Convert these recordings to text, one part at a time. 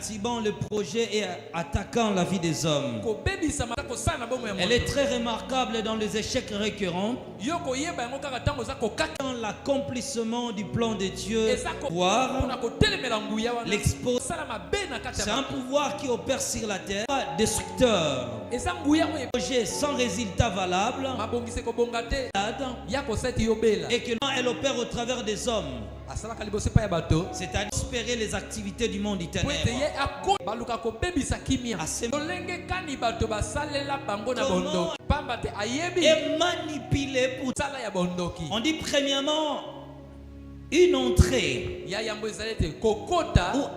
perturbant le projet et attaquant la vie des hommes. Elle est très remarquable dans les échecs récurrents, dans l'accomplissement du plan de Dieu. L'expose. C'est un pouvoir qui opère sur la terre, destructeur. Projet sans résultat valable, et que elle opère au travers des hommes, c'est-à-dire espérer les activités du monde éternel. Et manipuler pour... On dit premièrement une entrée ou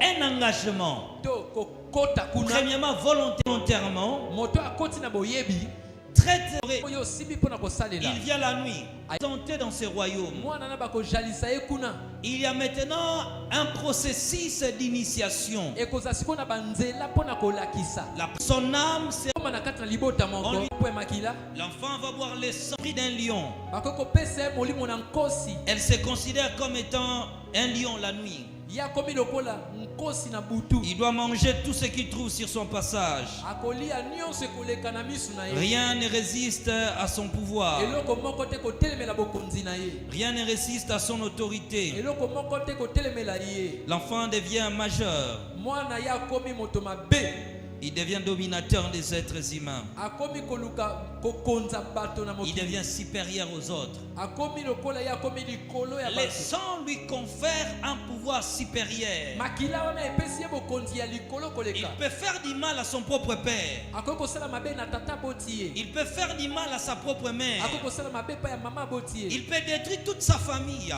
un engagement, premièrement volontairement. Il vient la nuit, tenter dans ce royaume. Il y a maintenant un processus d'initiation. Son âme, c'est... L'enfant va boire le sang d'un lion. Elle se considère comme étant un lion la nuit. Il doit manger tout ce qu'il trouve sur son passage. Rien ne résiste à son pouvoir. Rien ne résiste à son autorité. L'enfant devient majeur. Il devient dominateur des êtres humains. Il devient supérieur aux autres. Les sangs lui confèrent un pouvoir supérieur. Il peut faire du mal à son propre père. Il peut faire du mal à sa propre mère. Il peut détruire toute sa famille.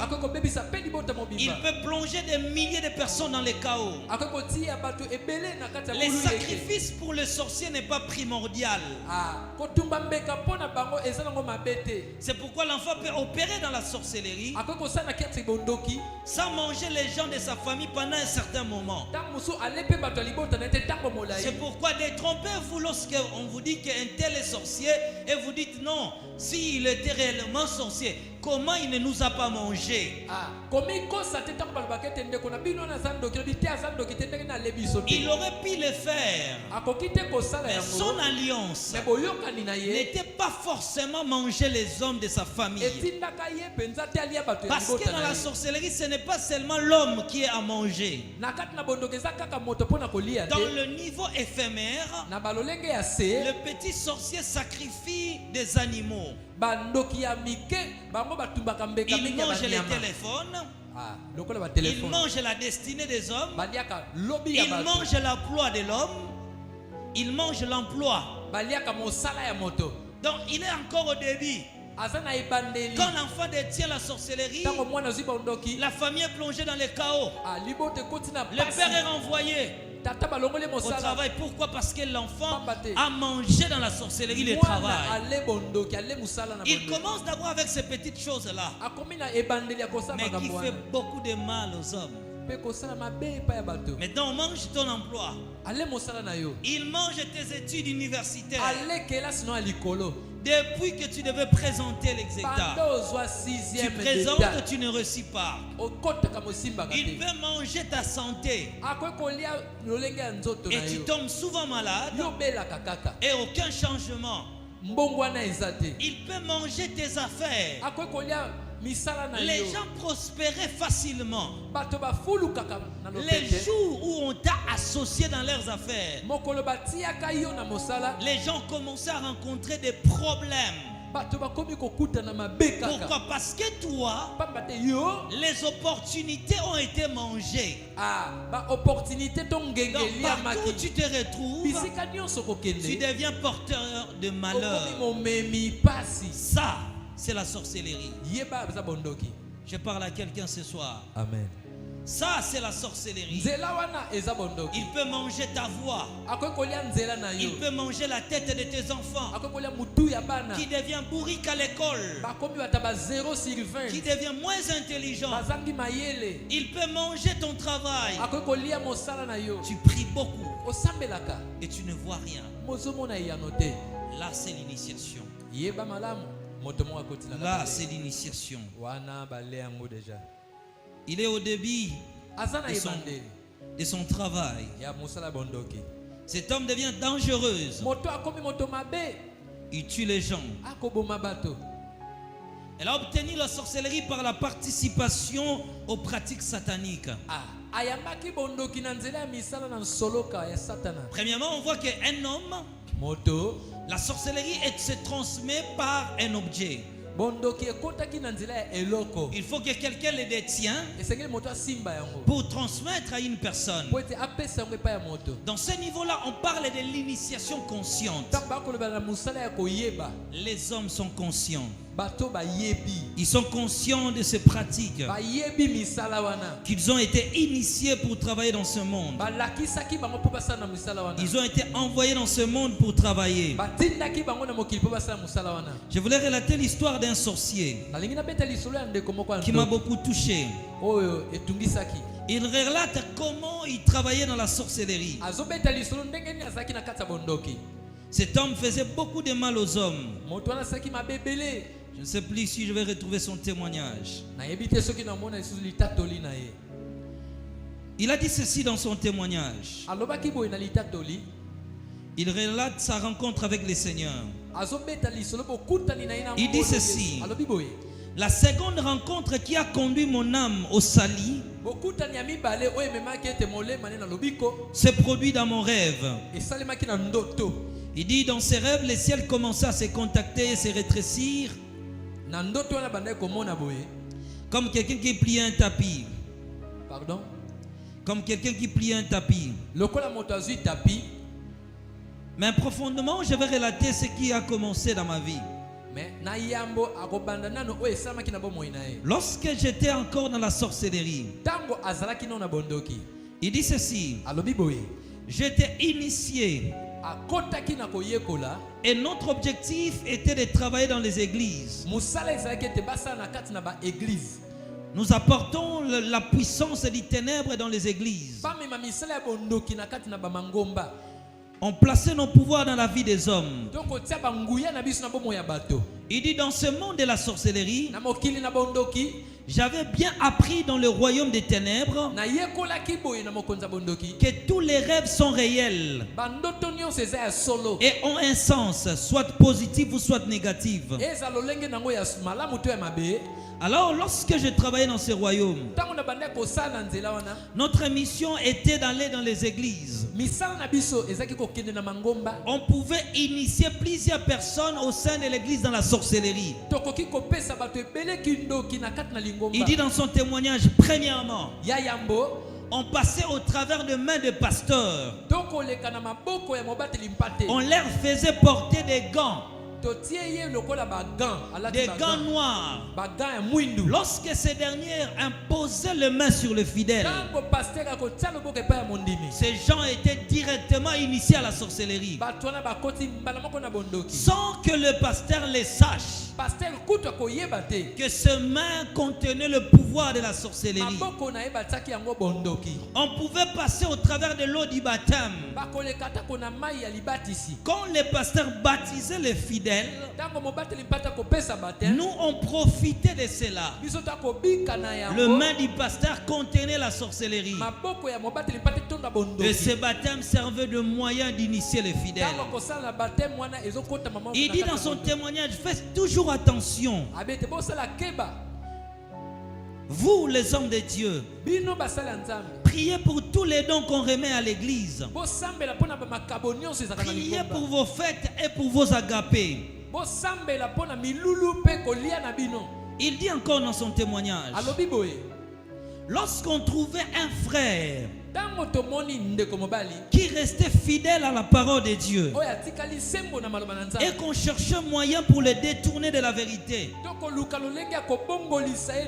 Il peut plonger des milliers de personnes dans le chaos. Les sacrifices pour le sorcier n'est pas primordial. C'est pourquoi l'enfant peut opérer dans la sorcellerie sans manger les gens de sa famille pendant un certain moment. C'est pourquoi détrompez-vous lorsqu'on vous dit qu'un tel est sorcier et vous dites non, s'il était réellement sorcier, comment il ne nous a pas mangé? Il aurait pu le faire. Mais son alliance n'était pas forcément manger les hommes de sa famille. Parce que dans la sorcellerie, ce n'est pas seulement l'homme qui est à manger. Dans le niveau éphémère, le petit sorcier sacrifie des animaux. Il mange les téléphones. Il mange la destinée des hommes. Il mange l'emploi de l'homme. Il mange l'emploi. Donc il est encore au début. Quand l'enfant détient la sorcellerie, la famille est plongée dans le chaos. Le père est renvoyé au travail. Pourquoi? Parce que l'enfant a mangé dans la sorcellerie le travail. Il commence d'abord avec ces petites choses-là, mais qui fait beaucoup de mal aux hommes. Maintenant on mange ton emploi. Il mange tes études universitaires. Depuis que tu devais présenter l'examen, tu présentes, tu ne réussis pas. Il peut manger ta santé. Et tu tombes souvent malade. Et aucun changement. Il peut manger tes affaires. Les gens prospéraient facilement. Les jours où on t'a associé dans leurs affaires, les gens commençaient à rencontrer des problèmes. Pourquoi? Parce que toi, les opportunités ont été mangées. Donc partout où tu te retrouves, tu deviens porteur de malheur. Ça, c'est la sorcellerie. Je parle à quelqu'un ce soir. Amen. Ça, c'est la sorcellerie. Il peut manger ta voix. Il peut manger la tête de tes enfants. Qui devient bourrique à l'école. Qui devient moins intelligent. Il peut manger ton travail. Tu pries beaucoup et tu ne vois rien. Là, c'est l'initiation. Là, c'est l'initiation. Il est au début de son travail. Cet homme devient dangereux. Il tue les gens. Elle a obtenu la sorcellerie par la participation aux pratiques sataniques. Premièrement, on voit qu'un homme, la sorcellerie se transmet par un objet. Il faut que quelqu'un le détient pour transmettre à une personne. Dans ce niveau-là, on parle de l'initiation consciente. Les hommes sont conscients. Ils sont conscients de ces pratiques, qu'ils ont été initiés pour travailler dans ce monde. Ils ont été envoyés dans ce monde pour travailler. Je voulais relater l'histoire d'un sorcier qui m'a beaucoup touché. Il relate comment il travaillait dans la sorcellerie. Cet homme faisait beaucoup de mal aux hommes. Je ne sais plus si je vais retrouver son témoignage. Il a dit ceci dans son témoignage. Il relate sa rencontre avec le Seigneur. Il dit ceci: la seconde rencontre qui a conduit mon âme au salut se produit dans mon rêve. Il dit, dans ses rêves, le ciel commençait à se contacter et se rétrécir, comme quelqu'un qui plie un tapis. Pardon? Comme quelqu'un qui plie un tapis. Mais profondément, je vais relater ce qui a commencé dans ma vie. Lorsque j'étais encore dans la sorcellerie, il dit ceci: j'étais initié. Et notre objectif était de travailler dans les églises. Nous apportons la puissance des ténèbres dans les églises. On plaçait nos pouvoirs dans la vie des hommes. Il dit, dans ce monde de la sorcellerie, j'avais bien appris dans le royaume des ténèbres que tous les rêves sont réels et ont un sens, soit positif ou soit négatif. Alors, lorsque je travaillais dans ce royaume, notre mission était d'aller dans les églises. On pouvait initier plusieurs personnes au sein de l'église dans la sorcellerie. Il dit dans son témoignage, premièrement, on passait au travers de mains de pasteurs. On leur faisait porter des gants. Des gants noirs. Lorsque ces derniers imposaient les mains sur le fidèle, ces gens étaient directement initiés à la sorcellerie sans que le pasteur les sache que ces mains contenaient le pouvoir de la sorcellerie. On pouvait passer au travers de l'eau du baptême. Quand les pasteurs baptisaient les fidèles, nous on profitait de cela. Le main du pasteur contenait la sorcellerie. Et ce baptême servait de moyen d'initier les fidèles. Il dit dans son témoignage, faites toujours attention. Vous les hommes de Dieu, priez pour tous les dons qu'on remet à l'église. Priez pour vos fêtes et pour vos agapés. Il dit encore dans son témoignage, lorsqu'on trouvait un frère qui restait fidèle à la parole de Dieu et qu'on cherchait moyen pour le détourner de la vérité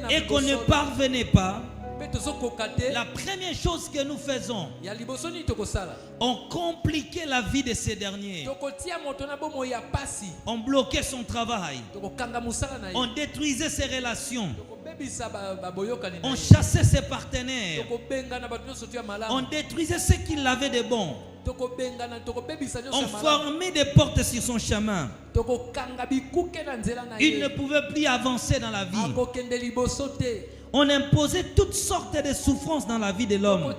et qu'on ne parvenait pas, la première chose que nous faisons, on compliquait la vie de ces derniers. On bloquait son travail. On détruisait ses relations. On chassait ses partenaires. On détruisait ce qu'il avait de bon. On formait des portes sur son chemin. Il ne pouvait plus avancer dans la vie. on imposait toutes sortes de souffrances dans la vie de l'homme.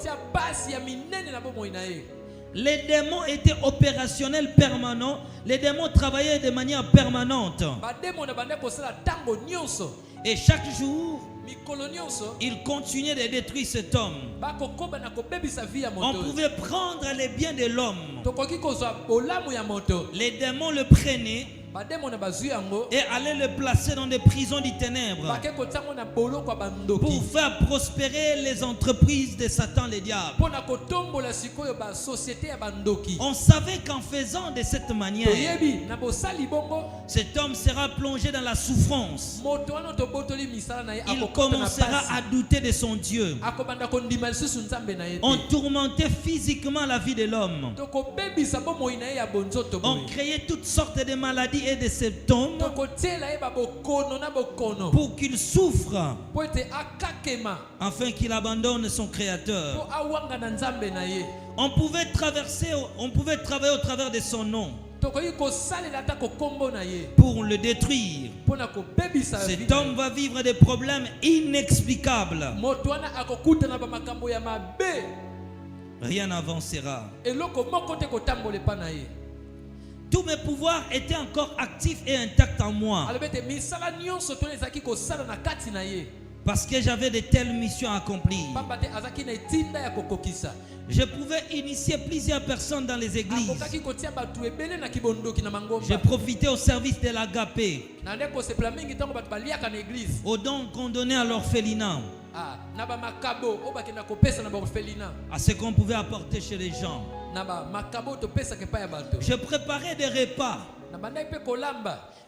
Les démons étaient opérationnels permanents. Les démons travaillaient de manière permanente. Et chaque jour, il continuait de détruire cet homme. On pouvait prendre les biens de l'homme. Les démons le prenaient et allaient le placer dans des prisons des ténèbres pour faire prospérer les entreprises de Satan le diable. On savait qu'en faisant de cette manière, cet homme sera plongé dans la souffrance. Il commencera à douter de son Dieu. On tourmentait physiquement la vie de l'homme. On créait toutes sortes de maladies et de symptômes pour qu'il souffre afin qu'il abandonne son Créateur. On pouvait travailler au travers de son nom pour le détruire. Cet homme va vivre des problèmes inexplicables. Rien n'avancera. Tous mes pouvoirs étaient encore actifs et intacts en moi. Parce que j'avais de telles missions à accomplir. Je pouvais initier plusieurs personnes dans les églises. J'ai profité au service de l'agapé, aux dons qu'on donnait à l'orphelinat, à ce qu'on pouvait apporter chez les gens. Je préparais des repas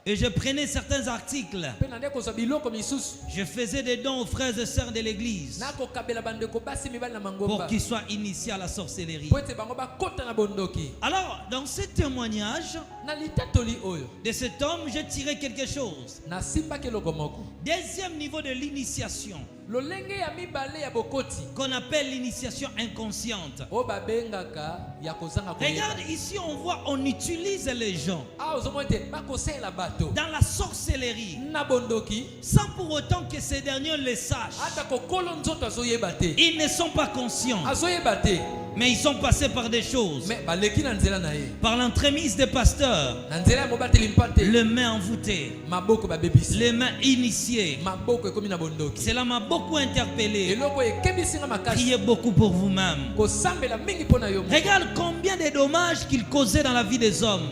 et je prenais certains articles. Je faisais des dons aux frères et sœurs de l'église pour qu'ils soient initiés à la sorcellerie. Alors, dans ce témoignage de cet homme, j'ai tiré quelque chose. Deuxième niveau de l'initiation, qu'on appelle l'initiation inconsciente. Regarde ici, on voit, on utilise les gens dans la sorcellerie sans pour autant que ces derniers le sachent. Ils ne sont pas conscients, mais ils sont passés par des choses, par l'entremise des pasteurs, les mains envoûtées, les mains initiées. Cela m'a beaucoup interpellé. Priez beaucoup pour vous-même. Regarde combien de dommages qu'il causait dans la vie des hommes.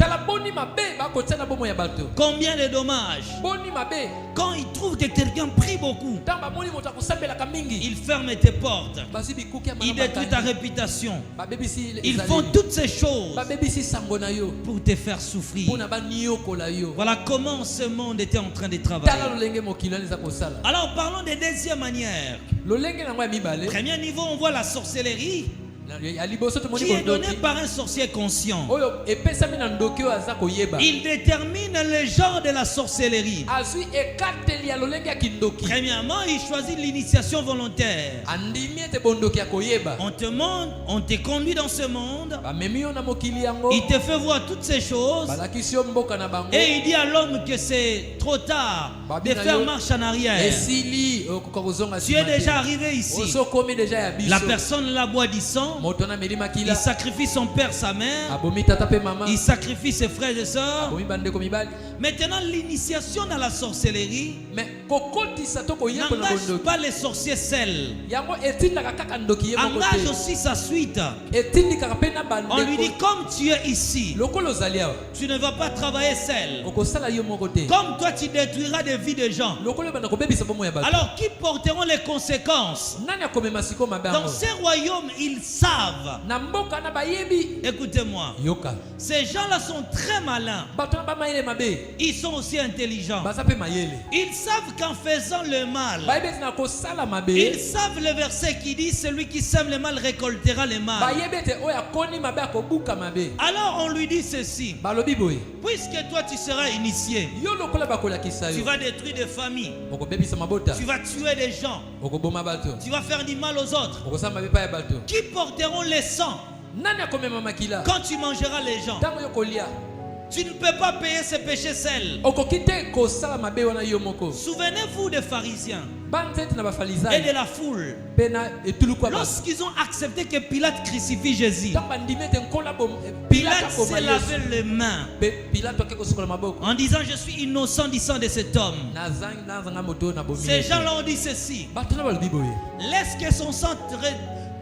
Combien de dommages. Quand il trouve que quelqu'un prie beaucoup, il ferme tes portes, il détruit ta réputation. Ils font toutes ces choses pour te faire souffrir. Voilà comment ce monde était en train de travailler. Alors parlons des deuxième manière. Premier niveau, on voit la sorcellerie qui est donné par un sorcier conscient. Il détermine le genre de la sorcellerie. Premièrement, il choisit l'initiation volontaire. On te montre, on te conduit dans ce monde. Il te fait voir toutes ces choses. Et il dit à l'homme que c'est trop tard de faire marche en arrière. Tu es déjà arrivé ici. La personne la boit du sang. Il sacrifie son père, sa mère. Il sacrifie ses frères et sœurs. Maintenant, l'initiation dans la sorcellerie n'engage pas les sorciers seuls. Engage aussi sa suite. On lui dit, comme tu es ici, tu ne vas pas travailler seul. Comme toi, tu détruiras des vies de gens. Alors, qui porteront les conséquences? Dans ces royaumes, ils savent. Écoutez-moi. Ces gens-là sont très malins. Ils sont aussi intelligents. Ils savent qu'en faisant le mal, ils savent le verset qui dit, celui qui sème le mal récoltera le mal. Alors on lui dit ceci, puisque toi tu seras initié, tu vas détruire des familles, tu vas tuer des gens, tu vas faire du mal aux autres. Qui porteront les sangs quand tu mangeras les gens? Tu ne peux pas payer ses péchés seul. Souvenez-vous des pharisiens et de la foule. Lorsqu'ils ont accepté que Pilate crucifie Jésus, Pilate s'est lavé les mains en disant je suis innocent du sang de cet homme. Ces gens-là ont dit ceci: laisse que son sang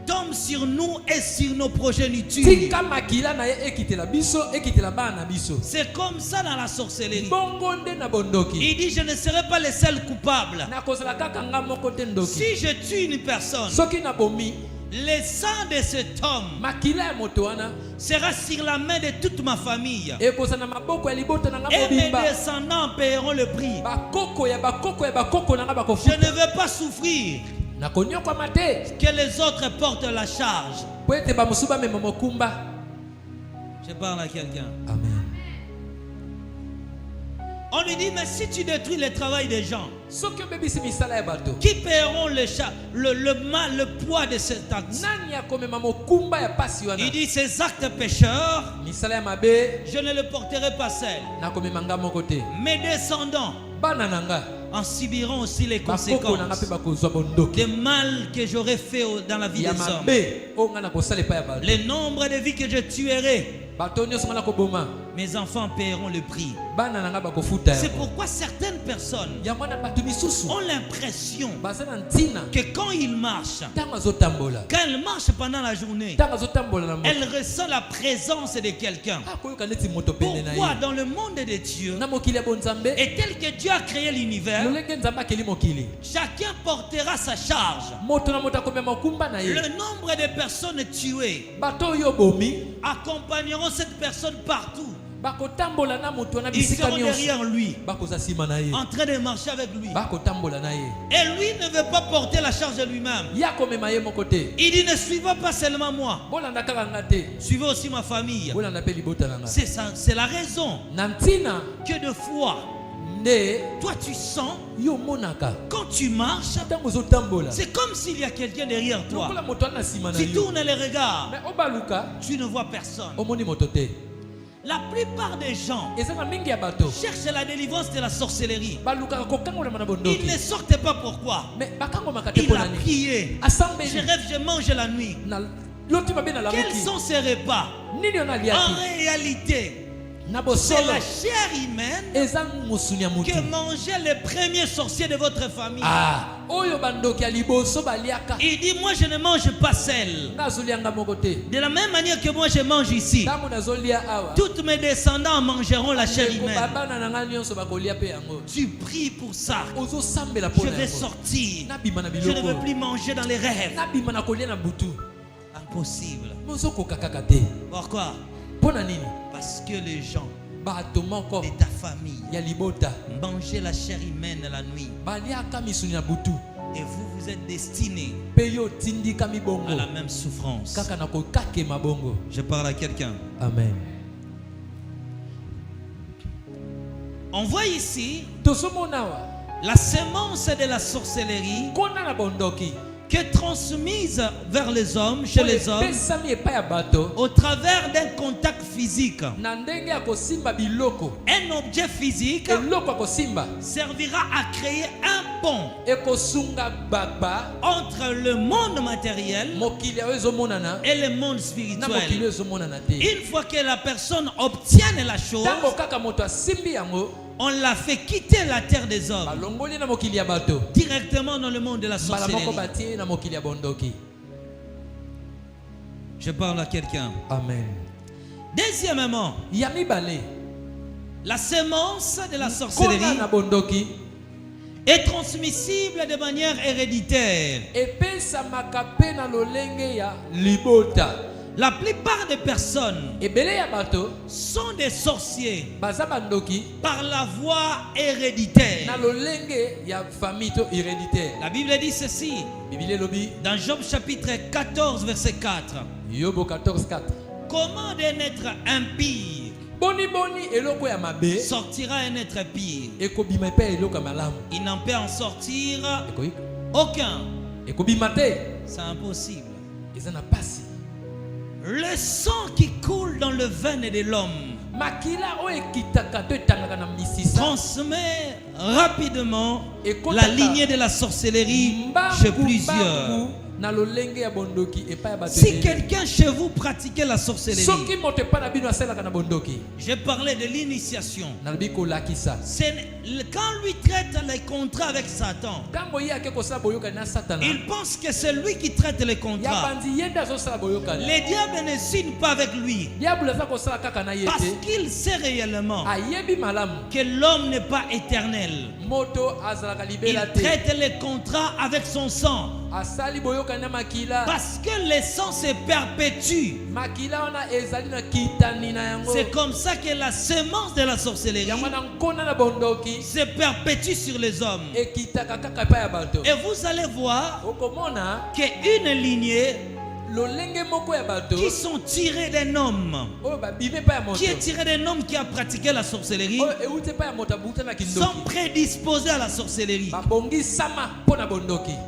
tombe sur nous et sur nos progénitures. C'est comme ça dans la sorcellerie. Il dit je ne serai pas le seul coupable. Si je tue une personne, le sang de cet homme sera sur la main de toute ma famille et mes descendants paieront le prix. Je ne veux pas souffrir que les autres portent la charge. Je parle à quelqu'un. Amen. On lui dit mais si tu détruis le travail des gens, qui paieront le poids de cet acte? Il dit ces actes pécheurs, je ne le porterai pas seul. Mes descendants en subiront aussi les conséquences des mal que j'aurais fait dans la vie des hommes. Le nombre de vies que je tuerai, mes enfants paieront le prix. C'est pourquoi certaines personnes ont l'impression que quand ils marchent, quand elles marchent pendant la journée, elles ressentent la présence de quelqu'un. Pourquoi dans le monde de Dieu, et tel que Dieu a créé l'univers, chacun portera sa charge. Le nombre de personnes tuées accompagneront cette personne partout. Ils seront derrière lui, en train de marcher avec lui. Et lui ne veut pas porter la charge de lui-même. Il dit ne suivez pas seulement moi, suivez aussi ma famille. C'est ça, c'est la raison que de fois toi tu sens quand tu marches, c'est comme s'il y a quelqu'un derrière toi. Tu tournes les regards, tu ne vois personne. La plupart des gens cherchent la délivrance de la sorcellerie. Ils ne sortent pas. Pourquoi? Il a prié. Je rêve, je mange la nuit. Quels sont ces repas? En réalité, c'est la chair humaine que mangeait les premiers sorciers de votre famille. Il dit moi je ne mange pas seul. De la même manière que moi je mange ici, tous mes descendants mangeront la chair humaine. Tu pries pour ça. Je vais sortir. Je ne veux plus manger dans les rêves. Impossible. Pourquoi? Parce que les gens de ta famille mangez la chair humaine la nuit. Et vous, vous êtes destinés à la même souffrance. Je parle à quelqu'un. Amen. On voit ici la sémence de la sorcellerie qui est transmise vers les hommes, chez les hommes, au travers d'un contact physique. Un objet physique servira à créer un pont entre le monde matériel et le monde spirituel. Une fois que la personne obtient la chose, on l'a fait quitter la terre des hommes directement dans le monde de la sorcellerie. Je parle à quelqu'un. Amen. Deuxièmement, la sémence de la sorcellerie est transmissible de manière héréditaire. La plupart des personnes sont des sorciers par la voie héréditaire. La Bible dit ceci dans Job chapitre 14 verset 4. Comment d'un être impie sortira un être pire? Il n'en peut en sortir aucun. C'est impossible. Le sang qui coule dans le veine de l'homme transmet rapidement la lignée de la sorcellerie chez plusieurs. Si quelqu'un chez vous pratiquait la sorcellerie, j'ai parlé de l'initiation. C'est quand lui traite les contrats avec Satan, il pense que c'est lui qui traite les contrats. Les diables ne signent pas avec lui parce qu'il sait réellement que l'homme n'est pas éternel. Il traite les contrats avec son sang parce que le sang se perpétue. C'est comme ça que la semence de la sorcellerie se perpétue sur les hommes. Et vous allez voir qu'une lignée qui sont tirés d'un homme, qui est tiré d'un homme qui a pratiqué la sorcellerie, sont prédisposés à la sorcellerie.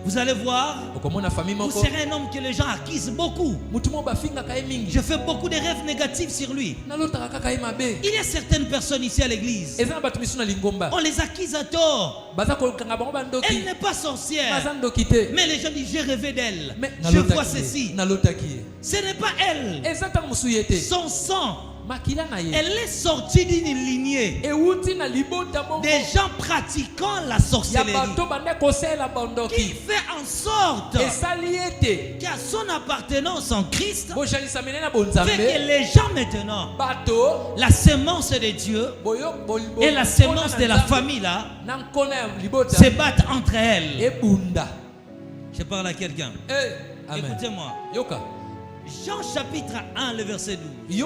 Vous allez voir, vous serez un homme que les gens accusent beaucoup. Je fais beaucoup de rêves négatifs sur lui. Il y a certaines personnes ici à l'église, on les accuse à tort. Elle n'est pas sorcière, mais les gens disent j'ai rêvé d'elle, je vois ceci. Ce n'est pas elle. Son sang, elle est sortie d'une lignée des gens pratiquant la sorcellerie, qui fait en sorte qu'à son appartenance en Christ, fait que les gens maintenant, la semence de Dieu et la semence de la famille là, se battent entre elles. Je parle à quelqu'un. Écoutez-moi. Jean chapitre 1, le verset 12.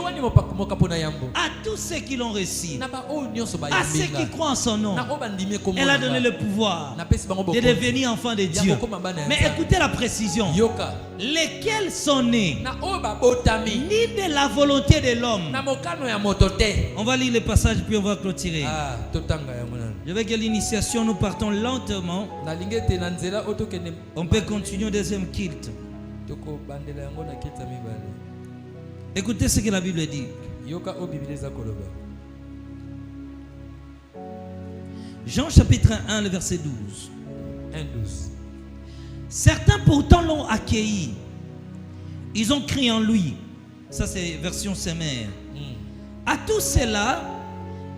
À tous ceux qui l'ont reçu, à ceux qui croient en son nom, elle a donné le pouvoir de devenir enfants de Dieu. Mais écoutez la précision. Lesquels sont nés ni de la volonté de l'homme. On va lire le passage puis on va clôturer. Je veux que l'initiation, nous partons lentement. On peut continuer au deuxième culte. Écoutez ce que la Bible dit. Jean chapitre 1, le verset 12. 1:12. Certains pourtant l'ont accueilli. Ils ont crié en lui. Ça c'est version Semer. À tous ceux-là,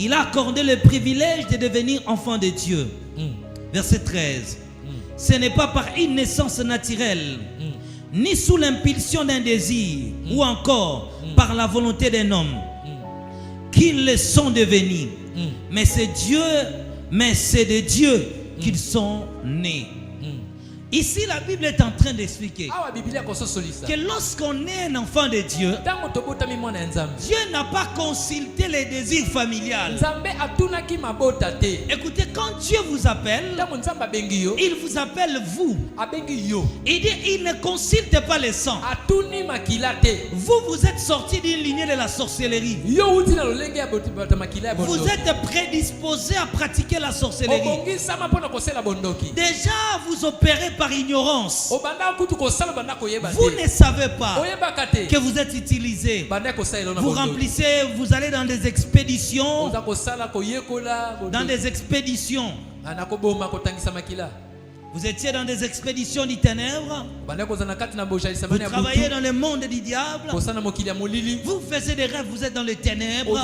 il a accordé le privilège de devenir enfant de Dieu. Verset 13. Ce n'est pas par une naissance naturelle, ni sous l'impulsion d'un désir, ou encore par la volonté d'un homme, qu'ils le sont devenus. Mais c'est de Dieu qu'ils sont nés. Ici, la Bible est en train d'expliquer que lorsqu'on est un enfant de Dieu, Dieu n'a pas consulté les désirs familiales. Écoutez, quand Dieu vous appelle, il vous appelle vous. Il dit, il ne consulte pas les sangs. Vous êtes sortis d'une lignée de la sorcellerie. Vous êtes prédisposés à pratiquer la sorcellerie. Déjà, vous opérez par ignorance. Vous ne savez pas que vous êtes utilisé. Vous remplissez, vous allez dans des expéditions. Dans des expéditions. Vous étiez dans des expéditions du ténèbre. Vous travaillez dans le monde du diable. Vous faisiez des rêves, vous êtes dans les ténèbres.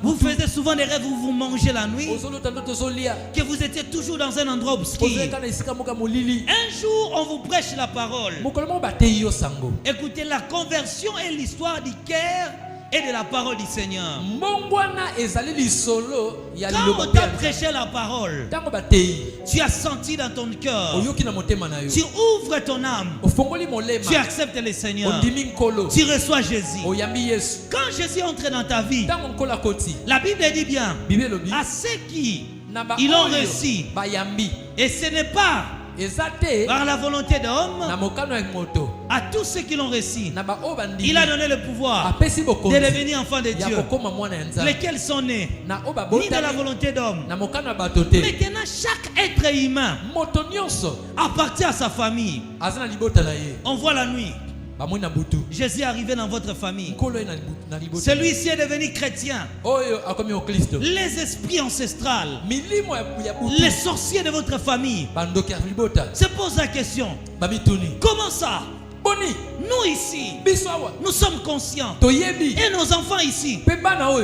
Vous faisiez souvent des rêves où vous mangez la nuit. Que vous étiez toujours dans un endroit obscur. Un jour, on vous prêche la parole. Écoutez, la conversion est l'histoire du cœur et de la parole du Seigneur. Quand on t'a prêché la parole, tu as senti dans ton cœur, tu ouvres ton âme, tu acceptes le Seigneur, tu reçois Jésus. Quand Jésus entre dans ta vie, la Bible dit bien à ceux qui ils l'ont reçu, et ce n'est pas par la volonté d'homme, à tous ceux qui l'ont reçu, il a donné le pouvoir de devenir enfants de Dieu, lesquels sont nés ni de la volonté d'homme. Maintenant, chaque être humain appartient à sa famille. On voit la nuit. Jésus est arrivé dans votre famille. Celui-ci est devenu chrétien. Les esprits ancestrales, les sorciers de votre famille se posent la question. Comment ça? Nous ici, nous sommes conscients. Et nos enfants ici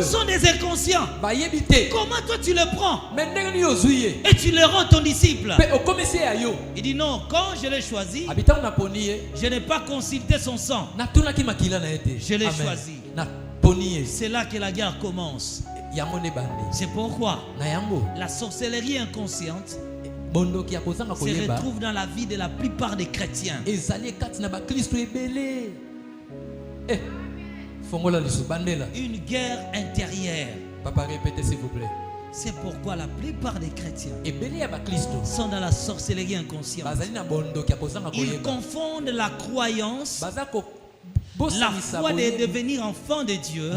sont des inconscients. Comment toi tu le prends et tu le rends ton disciple? Il dit non, quand je l'ai choisi, je n'ai pas consulté son sang. Je l'ai choisi. C'est là que la guerre commence. C'est pourquoi la sorcellerie inconsciente se retrouve dans la vie de la plupart des chrétiens. Une guerre intérieure. Papa, répétez s'il vous plaît. C'est pourquoi la plupart des chrétiens sont dans la sorcellerie inconsciente. Ils confondent la croyance, la foi de devenir enfant de Dieu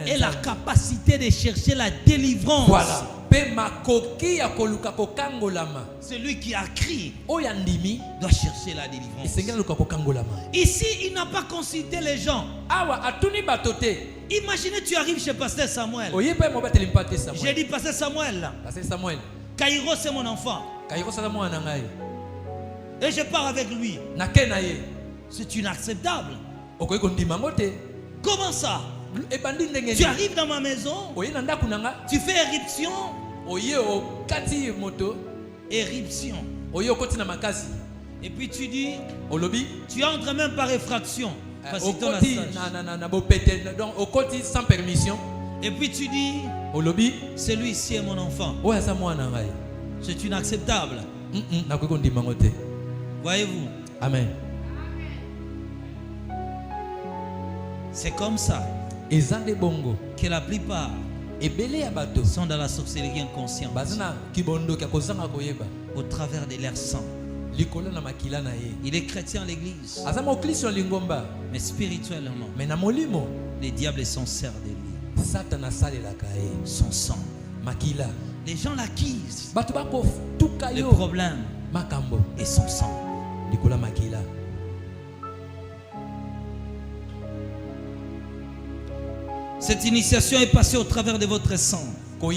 et la capacité de chercher la délivrance. Voilà. Celui qui a crié doit chercher la délivrance. Ici, il n'a pas consulté les gens. Imaginez, tu arrives chez Pasteur Samuel. J'ai dit Pasteur Samuel. Caïro, c'est mon enfant. Et je pars avec lui. C'est inacceptable. Comment ça? Tu arrives dans ma maison, tu fais éruption. Éruption. Et puis tu dis, tu entres même par effraction. Sans permission. Et puis tu dis, celui-ci est mon enfant. C'est inacceptable. Voyez-vous? Amen. C'est comme ça que la plupart sont dans la sorcellerie inconsciente au travers de leur sang. Il est chrétien à l'église, mais spirituellement, les diables sont servent de lui. Son sang. Les gens l'acquisent. Le problème est son sang. Cette initiation est passée au travers de votre sang. Au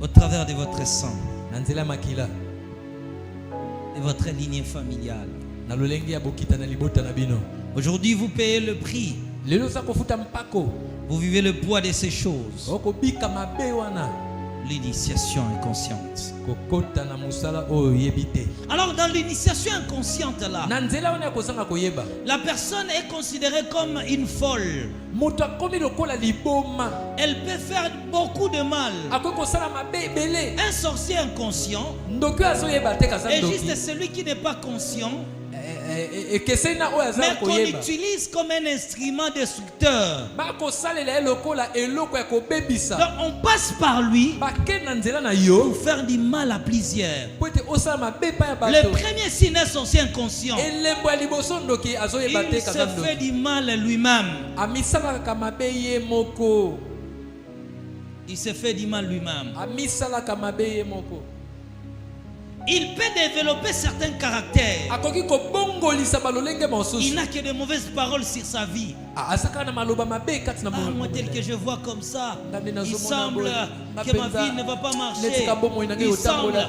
travers de votre sang. De votre lignée familiale. Aujourd'hui, vous payez le prix. Vous vivez le poids de ces choses. L'initiation inconsciente. Alors dans l'initiation inconsciente là, la personne est considérée comme une folle. Elle peut faire beaucoup de mal. Un sorcier inconscient est juste celui qui n'est pas conscient, mais qu'on utilise comme un instrument destructeur. Donc on passe par lui pour faire du mal à plusieurs. Le premier signe est sorcier inconscient. Il se fait du mal lui-même. Il se fait du mal lui-même. Il peut développer certains caractères. Il n'a que de mauvaises paroles sur sa vie. Moi tel que je vois comme ça, il semble que ma vie ne va pas marcher. Il semble.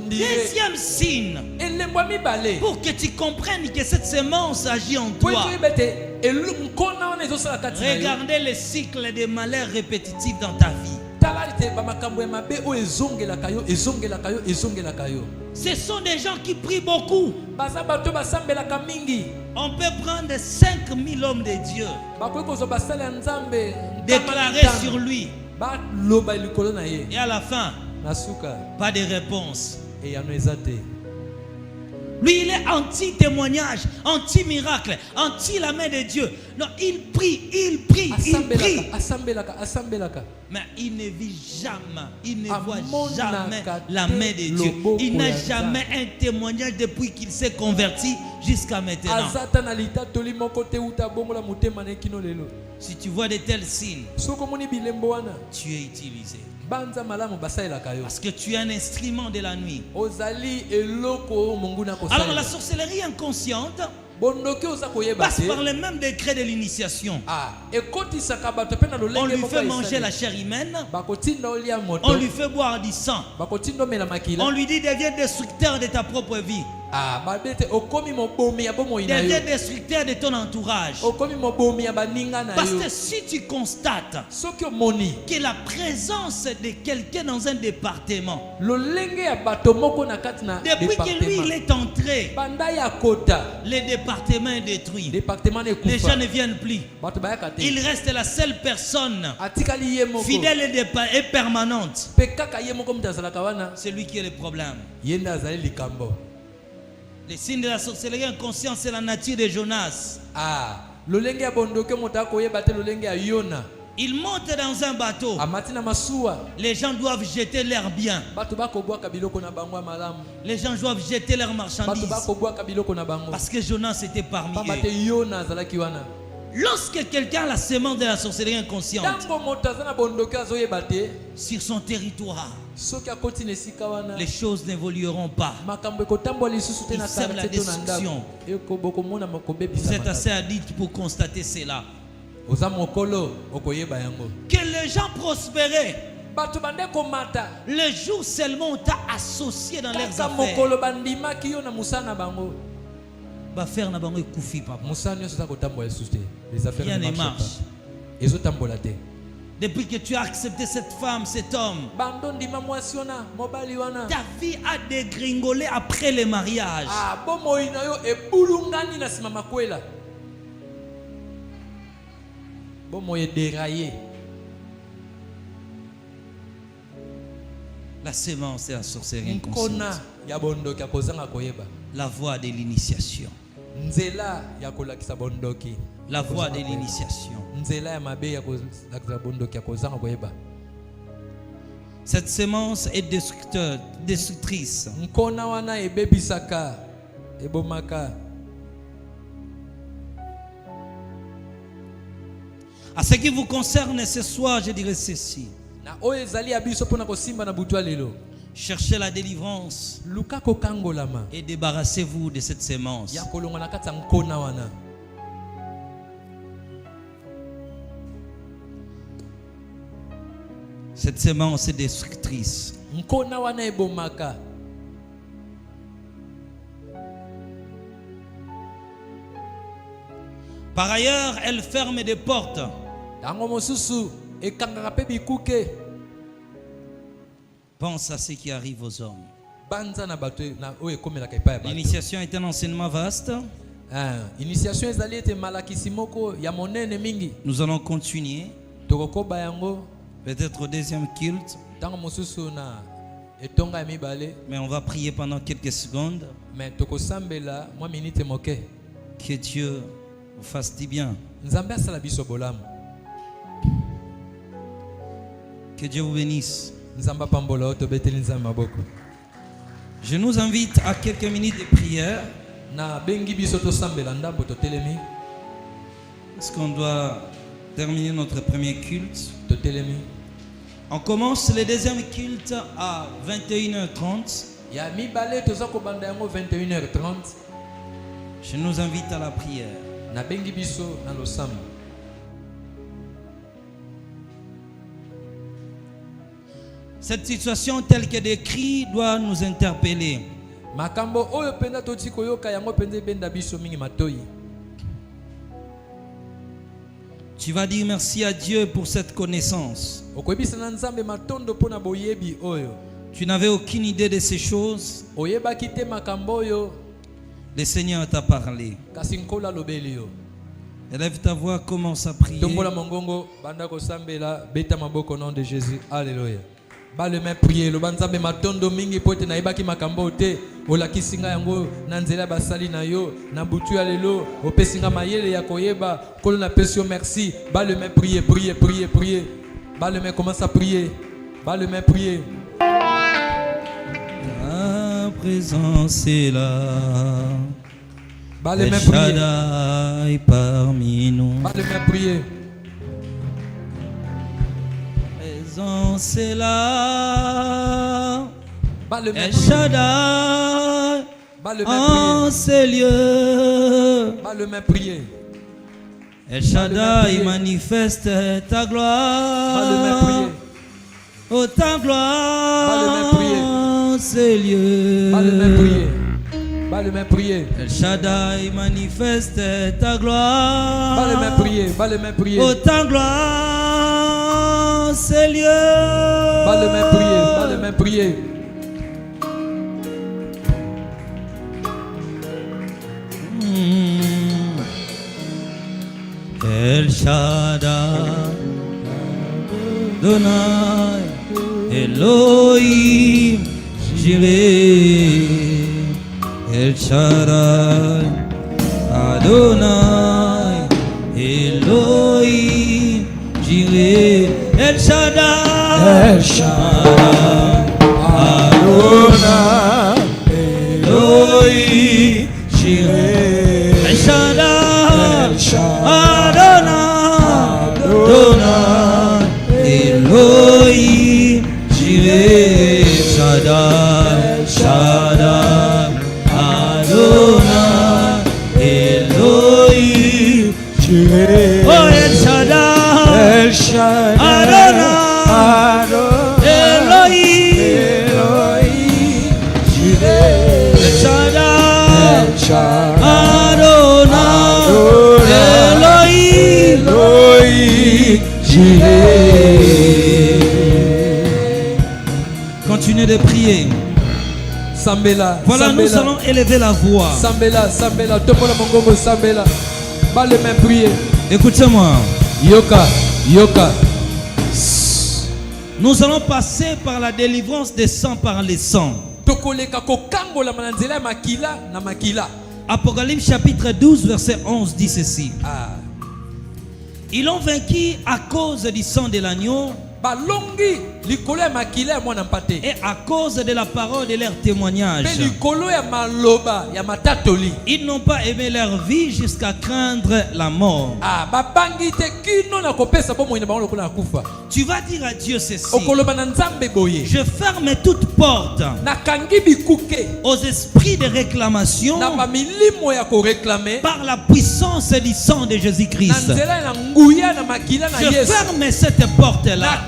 Deuxième signe, pour que tu comprennes que cette semence agit en toi. Regardez le cycle des malheurs répétitifs dans ta vie. Ce sont des gens qui prient beaucoup. On peut prendre 5000 hommes de Dieu, déclarer sur lui, et à la fin, pas de réponse. Lui, il est anti-témoignage, anti-miracle, anti-la main de Dieu. Non, il prie. Mais il ne vit jamais, il ne voit jamais la main de Dieu. Il n'a jamais un témoignage depuis qu'il s'est converti jusqu'à maintenant. Si tu vois de tels signes, tu es utilisé. Parce que tu es un instrument de la nuit. Alors la sorcellerie inconsciente passe par le même décret de l'initiation. On lui fait manger la chair humaine. On lui fait boire du sang. On lui dit deviens destructeur de ta propre vie. Deviens destructeur de ton entourage. Parce que si tu constates que la présence de quelqu'un dans un département, depuis que lui il est entré, le département est détruit. Les gens ne viennent plus. Il reste la seule personne fidèle et permanente. C'est lui qui est le problème. Les signes de la sorcellerie inconsciente, c'est la nature de Jonas. Il monte dans un bateau. Les gens doivent jeter leurs biens. Les gens doivent jeter leurs marchandises. Parce que Jonas était parmi eux. Lorsque quelqu'un a la semence de la sorcellerie inconsciente sur son territoire, les choses n'évolueront pas. Il sème la destruction. Vous êtes assez adultes pour constater cela. Que les gens prospéraient, le jour seulement on t'a associé dans leurs affaires. Rien ne marche. Depuis que tu as accepté cette femme, cet homme, ta vie a dégringolé après le mariage. La sémence est la sorcellerie inconsciente. La voie de l'initiation. La voie de l'initiation. Cette sémence est destructrice. À ce qui vous concerne ce soir, je dirais ceci. Cherchez la délivrance et débarrassez-vous de cette sémence. Cette sémence est destructrice. Par ailleurs, elle ferme des portes. Pense à ce qui arrive aux hommes. L'initiation est un enseignement vaste. Nous allons continuer. Peut-être au deuxième culte. Mais on va prier pendant quelques secondes. Que Dieu vous fasse du bien. Que Dieu vous bénisse. Je nous invite à quelques minutes de prière. Est-ce qu'on doit terminer notre premier culte? On commence le deuxième culte à 21h30. Je nous invite à la prière. Cette situation telle que décrite doit nous interpeller. Tu vas dire merci à Dieu pour cette connaissance. Tu n'avais aucune idée de ces choses. Le Seigneur t'a parlé. Élève ta voix, commence à prier. Baleme prier lo banzambe matondo mingi pote na ibaki makambo te olakisinga yango na nzela basali na yo na butu ya lelo opesinga mayele ya koyeba kolo na pesio merci. Baleme prier. Baleme commence à prier. Baleme prier. Ta présence est là. Baleme prier parmi nous. Baleme prier. présence est là. El Shaddai en ces lieux. El Shaddai manifeste ta gloire. Oh ta gloire en ces lieux. El Shaddai manifeste ta gloire. Oh ta gloire en ces lieux. El Shaddai, Adonai, Elohim, Jireh. El Shaddai, Adonai, Elohim, Jireh. El Shaddai, Adonai, Elohim, Jireh. El Shaddai, Adonai, Elohim, Jireh. Shaddai, Adonai, Elohim, Jireh. Oh, El Shaddai, Adonai, Elohim, Jireh. El Shaddai, Adonai, Elohim, Jireh. Continuez de prier. Sambela, voilà, Sambela. Nous allons élever la voix. Sambela, Sambela, Topola Mongomo Sambela. Pas les mains prier. Écoutez-moi. Yoka, Yoka. Nous allons passer par la délivrance des sangs par les sangs. Tokoleka kokango la mananzela makila na makila. Apocalypse chapitre 12 verset 11 dit ceci. Ils l'ont vaincu à cause du sang de l'agneau. Et à cause de la parole de leur témoignage. Ils n'ont pas aimé leur vie jusqu'à craindre la mort. Tu vas dire à Dieu ceci. Je ferme toute porte aux esprits de réclamation par la puissance du sang de Jésus-Christ. Je ferme cette porte-là.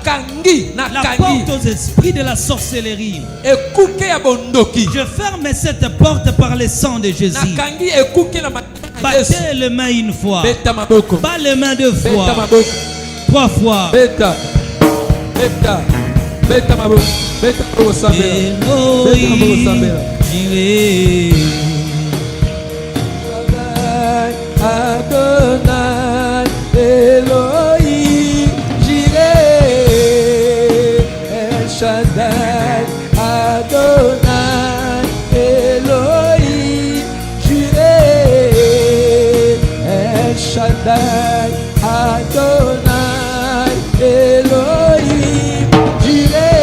La porte aux esprits de la sorcellerie. Je ferme cette porte par le sang de Jésus. Battez les mains une fois. Bats les mains deux fois. 3 fois. Shaddai, Adonai, Elohim, Jireh. El Shaddai, Adonai, Elohim, Jireh.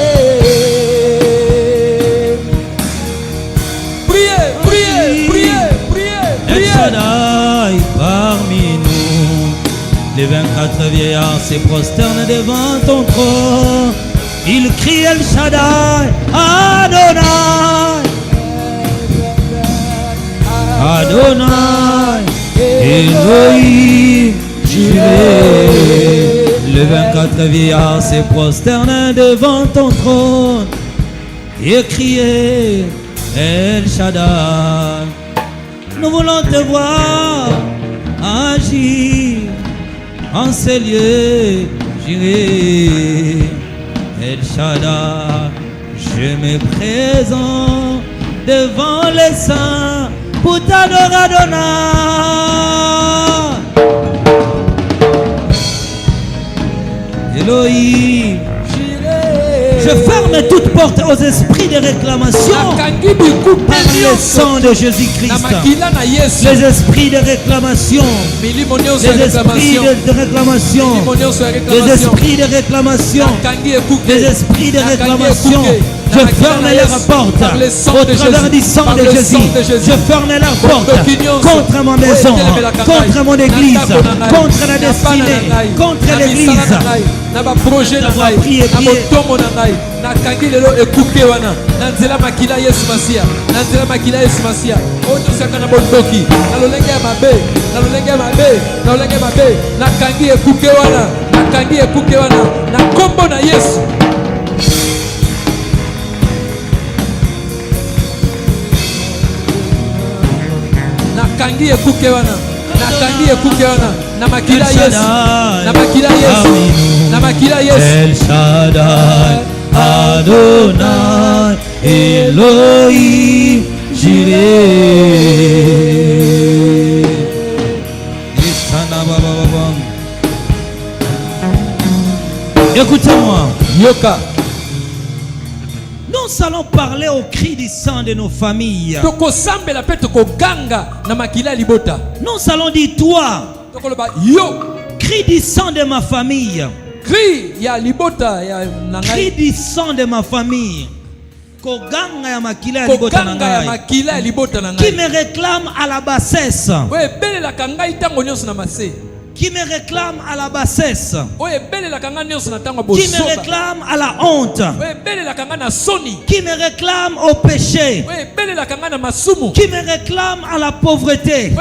Priez, priez, priez, priez, priez. El Shaddai parmi nous. Les 24 vieillards se prosternent devant ton trône. Il crie El Shaddai, Adonai, Adonai, Elohim, Jireh. Les 24 vieillards se prosternent devant ton trône et crient El Shaddai. Nous voulons te voir agir en ces lieux, Jireh. El Shaddai, je me présente devant les saints pour t'adorer, Adonai. Elohim, je ferme toute porte aux esprits de réclamation par le sang de Jésus-Christ. Les esprits de réclamation, les esprits de réclamation, les esprits de réclamation, les esprits de réclamation, Je ferme leurs portes au travers du sang de Jésus. Je ferme leurs portes contre ma maison, contre mon église, contre la destinée, contre l'église. Projet na prier, na motomo na ngai na kangi lelo ekuke wana na nzela makila Yesu Masia na nzela makila Yesu Masia oto saka na bondoki na lolenge ya mabe na lolenge ya mabe na lolenge ya mabe na kangi ekuke wana na kombo na Yesu. Na kangi ekuke wana na makila Yesu na makila Yesu na makila Yesu. El Shaddai Adonai Elohim Jireh. Écoutez-moi. Yoka. Nous allons parler au cri du sang de nos familles. Nous allons dire toi, cri du sang de ma famille. Cri du sang de ma famille. Qui me réclame à la bassesse. Qui me réclame à la bassesse. Qui me réclame à la honte. Qui me réclame au péché. Qui me réclame à la pauvreté.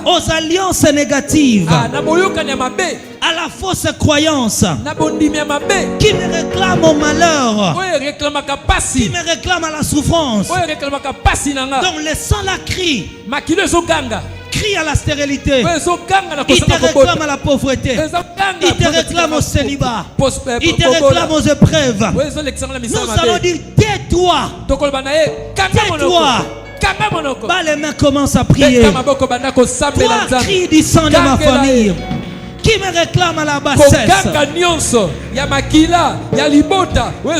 Aux alliances négatives. À la fausse croyance. Qui me réclame au malheur. Qui me réclame à la souffrance. Donc le sang la crie. Crie à la stérilité. Il te réclame à la pauvreté. Il te réclame au célibat. Il te réclame aux épreuves. Nous allons dire tais-toi. Tais-toi. Bah, les mains commencent à prier. Toi, crie du sang de ma famille. Qui me réclame à la bassesse.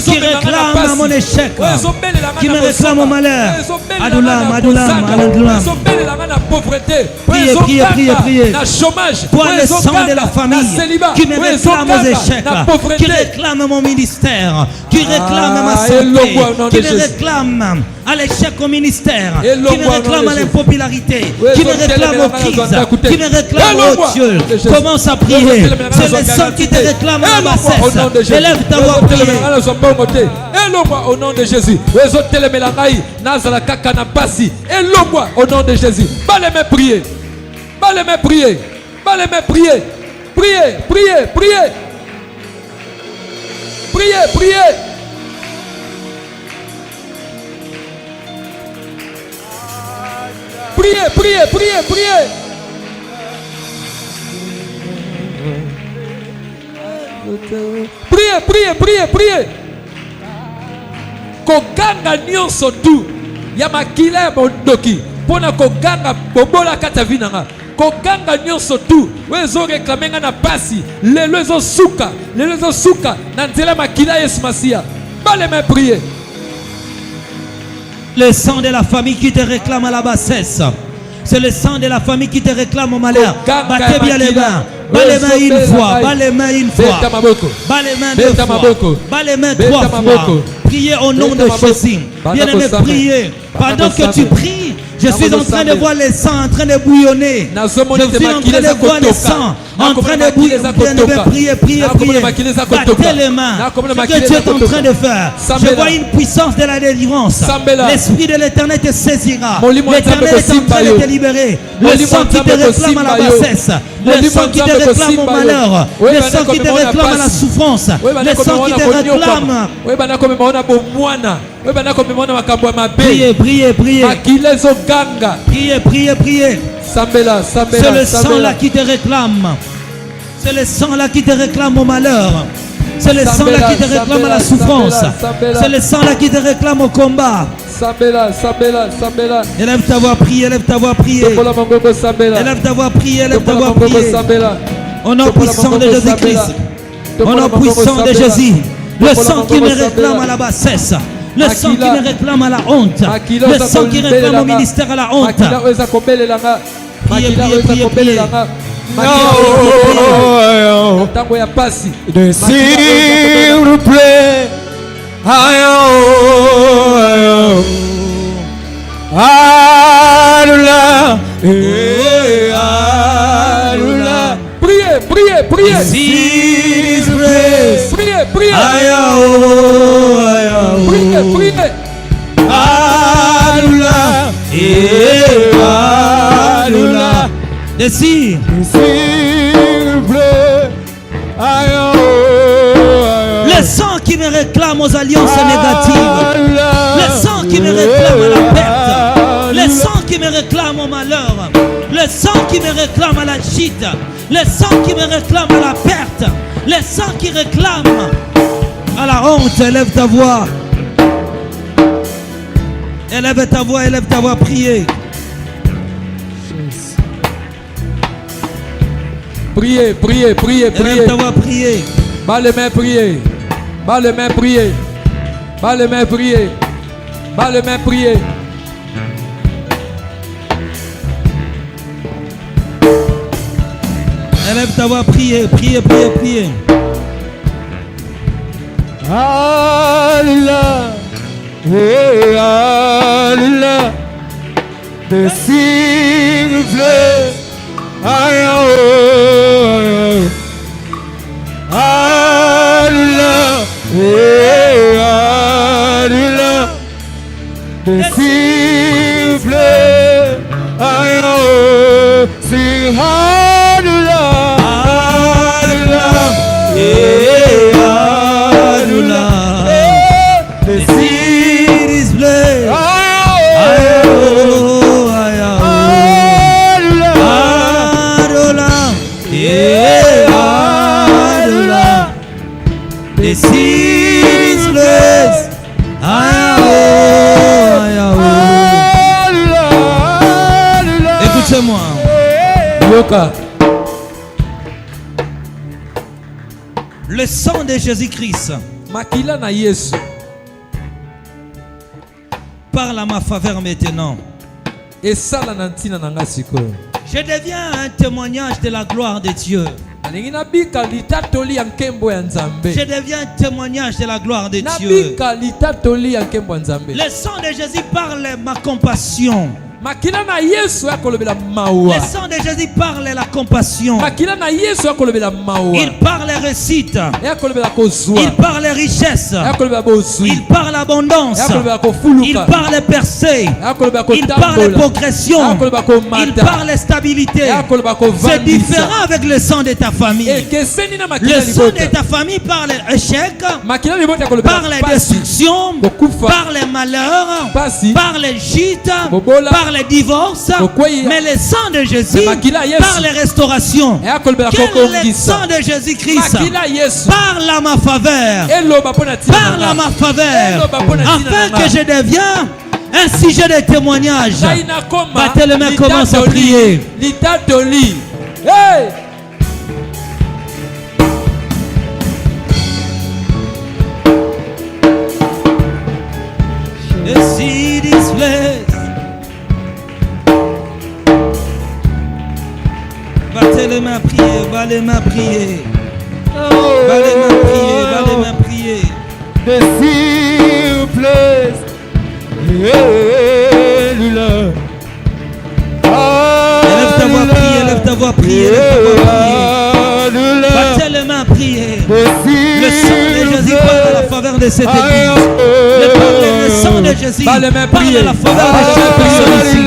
Qui réclame à mon échec. Qui me réclame au malheur. Adoulam. Priez. Toi le sang de la famille. Qui me réclame aux échecs. Qui réclame mon ministère. Qui réclame ma santé. Qui me réclame à l'échec au ministère. Qui me réclame à l'impopularité. Qui me réclame aux crises. Qui me réclame au Dieu. Commence à prier. C'est le sang qui te réclame à la bassesse. Élève ta voix, prier. Élève-moi au nom de Jésus. Élève-moi au nom de Jésus. Balez-moi prier. Balez-moi prier. Balez-moi prier. Priez. Priez. Priez. Koganga nyonso tu ya makila ya bondoki pona koganga bobola kata vinanga. Koganga nyonso tu wezo reklamenga na pasi lelo ezo suka na nzela makila Yesu Masia. Balez-moi prier. Le sang de la famille qui te réclame à la bassesse. C'est le sang de la famille qui te réclame au malheur. Battez bien les mains. Bas les mains une fois. Bas les mains deux fois. Bas les mains trois fois. Priez au nom de Jésus. Bien-aimé, priez. Pendant que tu pries, je suis en train de voir le sang en train de bouillonner. Je suis en train de voir le sang en train de bouillonner. Priez. Battez les mains. Ce que tu es en train de faire. Je vois une puissance de la délivrance. L'Esprit de l'Éternel te saisira. L'Éternel est en train de te libérer. Le sang qui te réclame à la bassesse. Le sang qui te réclame au malheur. Le sang qui te réclame à la souffrance. Le sang qui te réclame. Priez. Priez. C'est le sang là qui te réclame. C'est le sang là qui te réclame au malheur. C'est le sang là qui te réclame à la souffrance. C'est le sang là qui te réclame au combat. Élève ta voix, prier. Élève ta voix, prier. Au nom puissant de Jésus-Christ. Au nom puissant de Jésus. Le sang qui me réclame à la bassesse. Le sang qui me réclame à la honte. Le sang qui réclame au ministère à la honte. Priez. S'il vous plaît, Priez, priez, priez. Priez, priez. Priez, priez. Désir. Le sang qui me réclame aux alliances négatives. Le sang qui me réclame à la perte. Le sang qui me réclame au malheur. Le sang qui me réclame à la chute. Le sang qui me réclame à la perte. Le sang qui réclame à la honte. Élève ta voix. Élève ta voix, priez. Priez, priez, priez, priez. Élève ta voix, priez. Bas les mains, priez. Bas les mains, priez. Bas les mains, priez. Bas les mains, priez. Élève ta voix, priez, priez, priez, priez. Alléluia. Alléluia. De siffle. Alléluia. De siffle. Sing Alléluia. Écoutez-moi. Le sang de Jésus-Christ parle à ma faveur maintenant. Je deviens un témoignage de la gloire de Dieu. Je deviens un témoignage de la gloire de Dieu. Le sang de Jésus parle ma compassion. Le sang de Jésus parle la compassion. Il parle réussite. Il parle richesse. Il parle abondance. Il parle percée. Il parle progression. Il parle stabilité. C'est différent avec le sang de ta famille. Le sang de ta famille parle échec, parle destruction, parle malheur, parle chute, parle divorce. Mais le sang de Jésus parle restauration. Quel est le sang de Jésus-Christ? Parle à ma faveur. Parle à ma faveur. Afin que je devienne un sujet de témoignage. Battez les mains, commence à prier. Hey! See this place. Battez les mains, priez, bas les mains, priez. Bas les mains, priez, bas les mains, priez. The secret place. Élève ta voix, priez, élève ta voix, priez, élève ta voix, priez. Battez les mains, priez. Le sang de Jésus parle à la faveur de cette église. Le sang de Jésus parle à la faveur de chaque personne ici.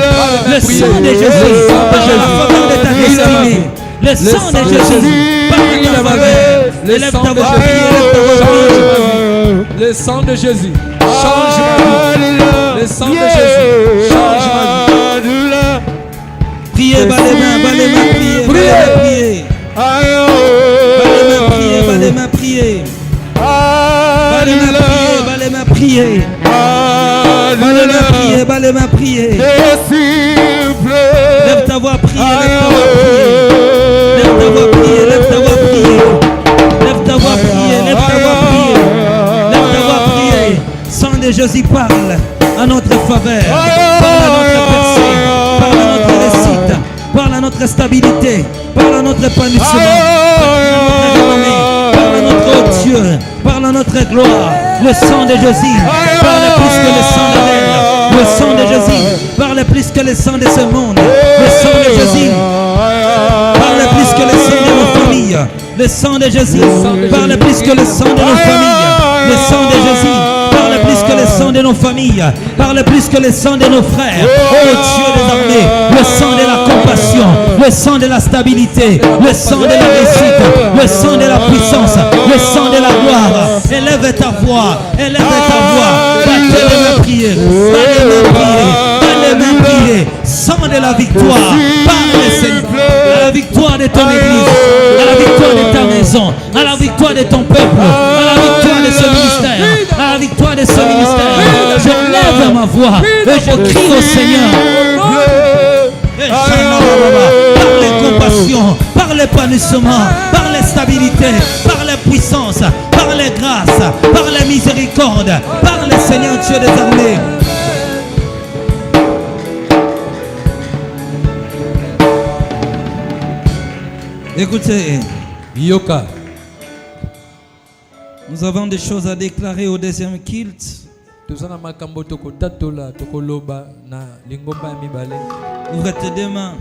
Le sang de Jésus parle à la faveur de ta destinée. Le sang de Jésus parle à ta faveur. Élève ta voix, priez, élève ta voix. Le sang de Jésus change ma vie. Le sang de Jésus change ma vie. Priez, bas les mains, priez, priez. Bas les mains, priez. Bas les mains, priez. Bas les mains, priez. Bas les mains, priez. Bas les mains, priez. Lève ta voix, priez. Lève ta voix, priez. Lève ta voix, priez. Lève ta voix, priez. Lève ta voix, priez. Lève ta voix, priez. Sang de Jésus parle à notre faveur. Parle à notre personne. Parle à notre réussite. Parle à notre stabilité. Parle à notre épanouissement. Parle à notre renommée. Parle à notre Dieu, parle à notre gloire. Le sang de Jésus parle plus que le sang d'Abel. Le sang de Jésus parle plus que le sang de ce monde. Le sang de Jésus parle plus que le sang de nos familles. Le sang de Jésus parle plus que le sang de nos familles. Le sang de Jésus parle plus que le sang de nos familles. Parle plus que le sang de nos frères. Oh Dieu des armées, le sang de la compassion, le sang de la stabilité, le sang de la réussite, le sang de la puissance, le sang de la gloire. Élève ta voix, élève ta voix. Battez les mains, prier, battez les mains, prier, battez les mains, prier. Sang de la victoire, parle Seigneur, à la victoire de ton église, à la victoire de ta maison, à la victoire de ton peuple, à la victoire de ce ministère, à la victoire de ce ministère. Je lève ma voix et je crie au Seigneur. Par les compassions, par l'épanouissement, par les stabilités, par les puissances, par les grâces, par les miséricordes, par le Seigneur Dieu des armées. Écoutez, Yoka, nous avons des choses à déclarer au deuxième culte. Ouvrez tes deux mains.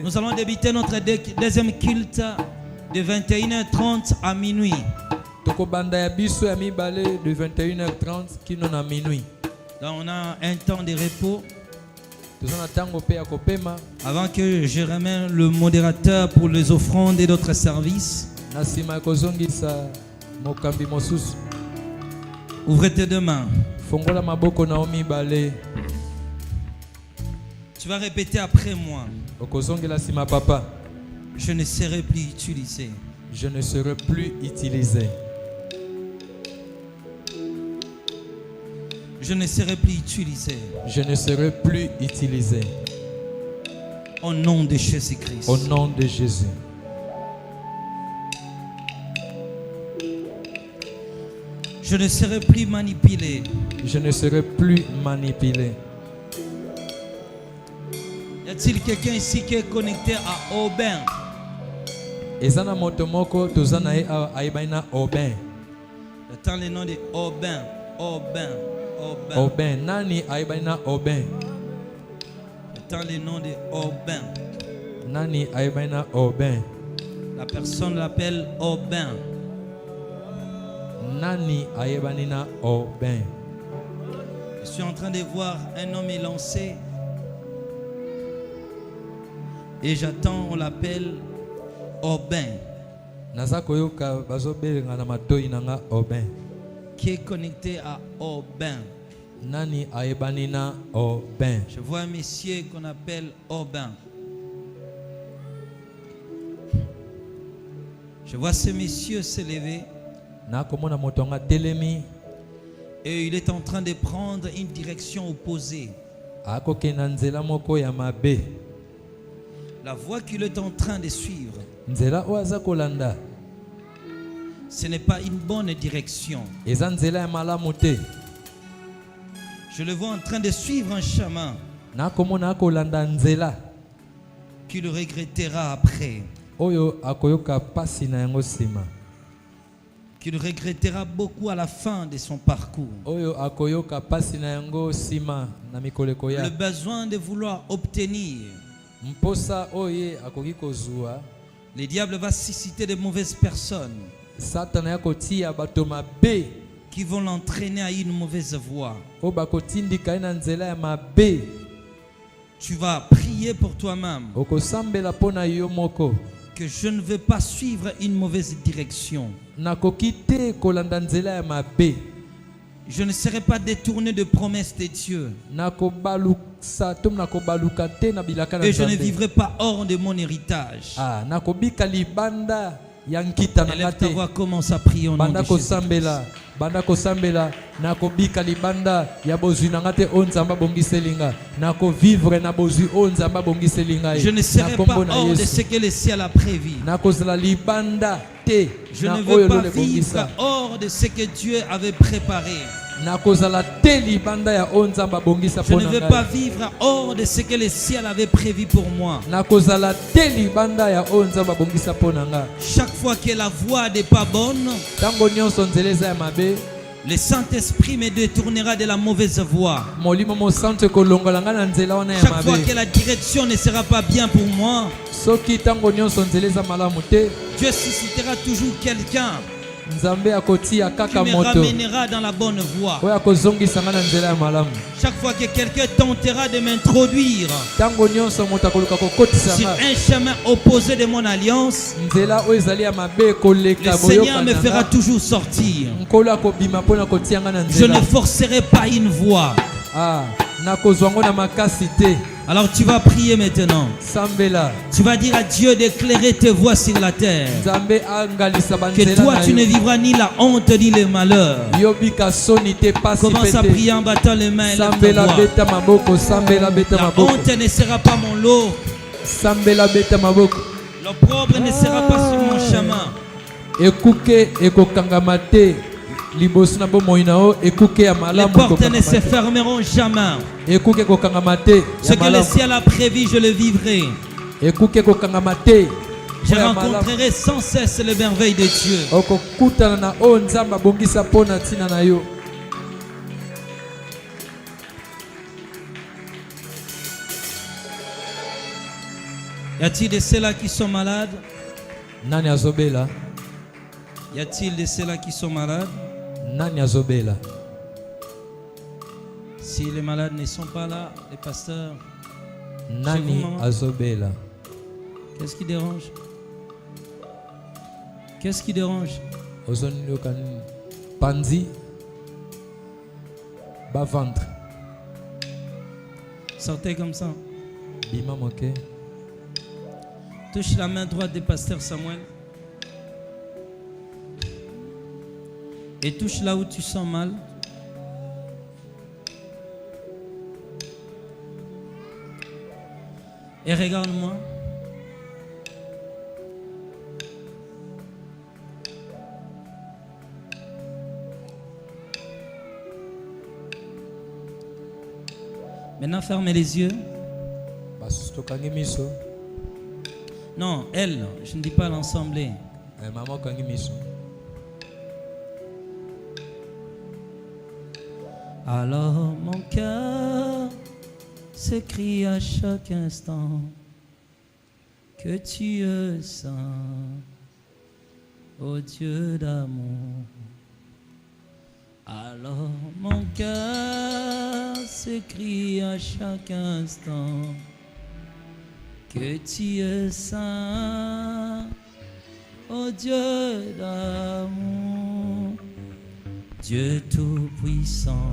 Nous allons débuter notre deuxième culte de 21h30 à minuit. De 21h30 à minuit. Donc on a un temps de repos. Avant que je ramène le modérateur pour les offrandes et d'autres services. Ouvrez tes deux mains. Tu vas répéter après moi. Je ne serai plus utilisé. Je ne serai plus utilisé. Je ne serai plus utilisé. Je ne serai plus utilisé. Au nom de Jésus-Christ. Au nom de Jésus. Je ne serai plus manipulé. Je ne serai plus manipulé. Y a-t-il quelqu'un ici qui est connecté à Aubin? Ezana motomoko tozana aibaina Aubin. J'attends le nom de Aubin. Aubin. Aubin. Aubin. Nani aibaina Aubin. J'attends le nom de Aubin. Nani aibaina Aubin. La personne l'appelle Aubin. Nani aibanina Aubin. Je suis en train de voir un homme élancé. Et j'attends, on l'appelle Aubin. Qui est connecté à Aubin. Nani aibanina Aubin. Je vois un monsieur qu'on appelle Aubin. Je vois ce monsieur se lever. Et il est en train de prendre une direction opposée. La voie qu'il est en train de suivre, ce n'est pas une bonne direction. Je le vois en train de suivre un chemin qu'il regrettera après. Qu'il regrettera beaucoup à la fin de son parcours. Le besoin de vouloir obtenir. Le diable va susciter de mauvaises personnes qui vont l'entraîner à une mauvaise voie. Tu vas prier pour toi-même que je ne veux pas suivre une mauvaise direction. Je ne serai pas détourné de promesses de Dieu. Et je ne vivrai pas hors de mon héritage. Élève ta voix, commence à prier au nom de Jésus. Banda kosambela nako bika libanda ya bozwi na ngate onzamba bongiselinga nako vivre na bozwi onzamba bongiselinga. Je ne serai pas hors de ce que le ciel a prévu. Nako zala libanda te. Je ne veux pas vivre hors de ce que Dieu avait préparé. Je ne veux pas vivre hors de ce que le ciel avait prévu pour moi. Chaque fois que la voie n'est pas bonne, le Saint-Esprit me détournera de la mauvaise voie. Chaque fois que la direction ne sera pas bien pour moi, Dieu suscitera toujours quelqu'un qui me ramènera dans la bonne voie. Chaque fois que quelqu'un tentera de m'introduire sur un chemin opposé de mon alliance, le Seigneur me fera toujours sortir. Je ne forcerai pas une voie. Alors tu vas prier maintenant. Tu vas dire à Dieu d'éclairer tes voies sur la terre. Que toi tu ne vivras ni la honte ni le malheur. Commence à prier en battant les mains et lève ta voix. La honte ne sera pas mon lot. L'opprobre ne sera pas sur mon chemin. Les portes ne se fermeront jamais. Ce que le ciel a prévu, je le vivrai. Je rencontrerai sans cesse les merveilles de Dieu. Y a-t-il de ceux-là qui sont malades? Y a-t-il de ceux-là qui sont malades? Si les malades ne sont pas là, les pasteurs, qu'est-ce qui dérange? Qu'est-ce qui dérange? Panzi, bas ventre. Sortez comme ça. Bimam, ok. Touche la main droite du pasteur Samuel. Et touche là où tu sens mal. Et regarde-moi. Maintenant, fermez les yeux. Non, elle, je ne dis pas l'ensemble. Alors mon cœur s'écrie à chaque instant que tu es saint, ô Dieu d'amour. Alors mon cœur s'écrie à chaque instant que tu es saint, ô Dieu d'amour. Dieu tout-puissant,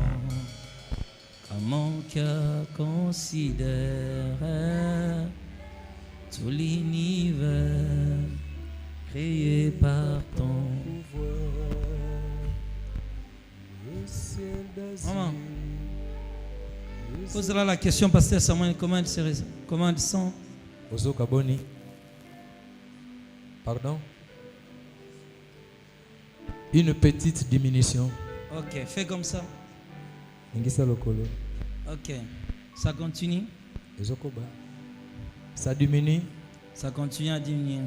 quand mon cœur considère tout l'univers créé par ton pouvoir. Maman, pose-la la question, pasteur Samuel, comment elle sent? Pardon? Une petite diminution. Ok, fais comme ça. Ok, ça continue. Ça diminue. Ça continue à diminuer.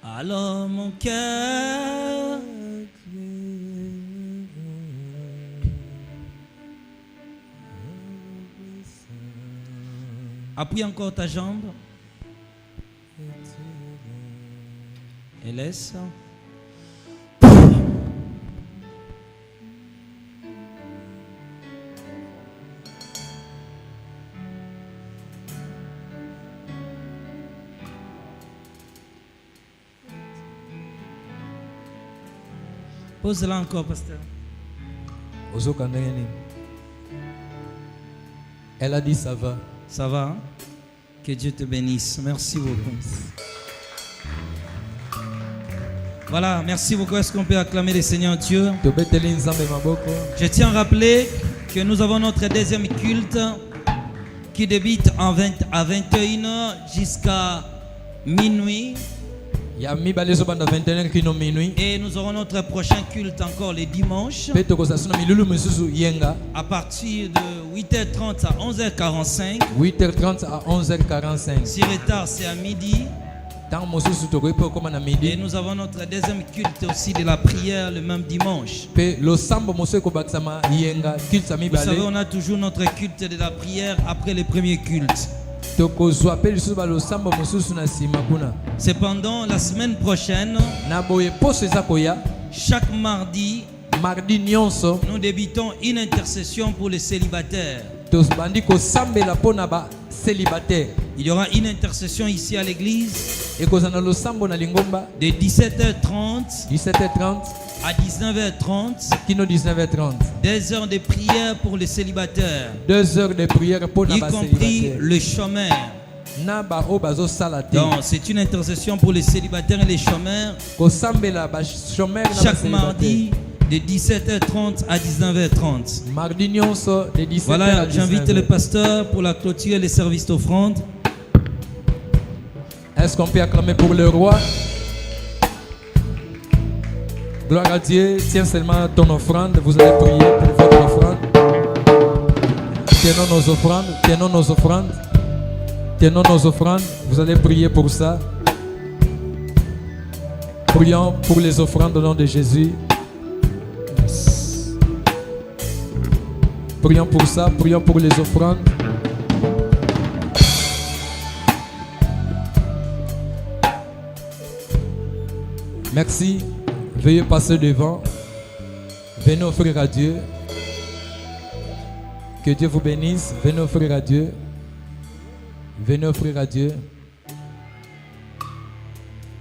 Alors mon cœur appuie encore ta jambe et laisse. Pose-la encore, pasteur. Elle a dit ça va. Ça va, hein? Que Dieu te bénisse. Merci beaucoup. Voilà, merci beaucoup. Est-ce qu'on peut acclamer le Seigneur Dieu? Je tiens à rappeler que nous avons notre deuxième culte qui débute à 21h jusqu'à minuit. Et nous aurons notre prochain culte encore les dimanches à partir de 8h30 à 11h45. 8h30 à 11h45. Si retard, c'est à midi. Et nous avons notre deuxième culte aussi de la prière le même dimanche. Vous savez, on a toujours notre culte de la prière après le premier culte. Cependant, la semaine prochaine, chaque mardi, nous débutons une intercession pour les célibataires. Il y aura une intercession ici à l'église de 17h30 à 19h30. 2 heures de prière pour les célibataires. 2 heures de prière pour y compris le chômeur. Donc c'est une intercession pour les célibataires et les chômeurs. Chaque mardi de 17h30 à 19h30. Voilà, j'invite le pasteur pour la clôture et les services d'offrande. Est-ce qu'on peut acclamer pour le roi? Gloire à Dieu. Tiens seulement ton offrande. Vous allez prier pour votre offrande. Tenons nos offrandes. Tenons nos offrandes. Tenons nos offrandes. Vous allez prier pour ça. Prions pour les offrandes au nom de Jésus. Prions pour ça. Prions pour les offrandes. Merci. Veuillez passer devant. Venez offrir à Dieu. Que Dieu vous bénisse. Venez offrir à Dieu. Venez offrir à Dieu.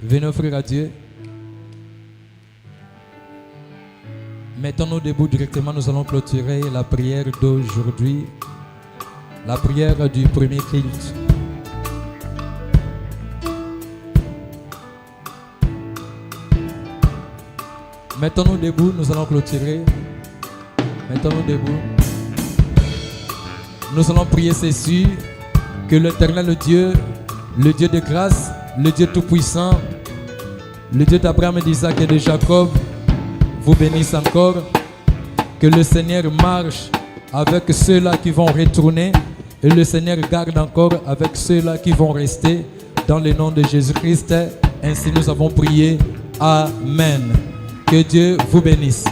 Venez offrir à Dieu. Mettons-nous debout directement. Nous allons clôturer la prière d'aujourd'hui. La prière du premier culte. Mettons-nous debout, nous allons clôturer. Mettons-nous debout. Nous allons prier ceci. Que l'Éternel Dieu, le Dieu de grâce, le Dieu tout-puissant, le Dieu d'Abraham, d'Isaac et de Jacob, vous bénisse encore. Que le Seigneur marche avec ceux-là qui vont retourner. Et le Seigneur garde encore avec ceux-là qui vont rester. Dans le nom de Jésus-Christ. Ainsi nous avons prié. Amen. Que Dieu vous bénisse.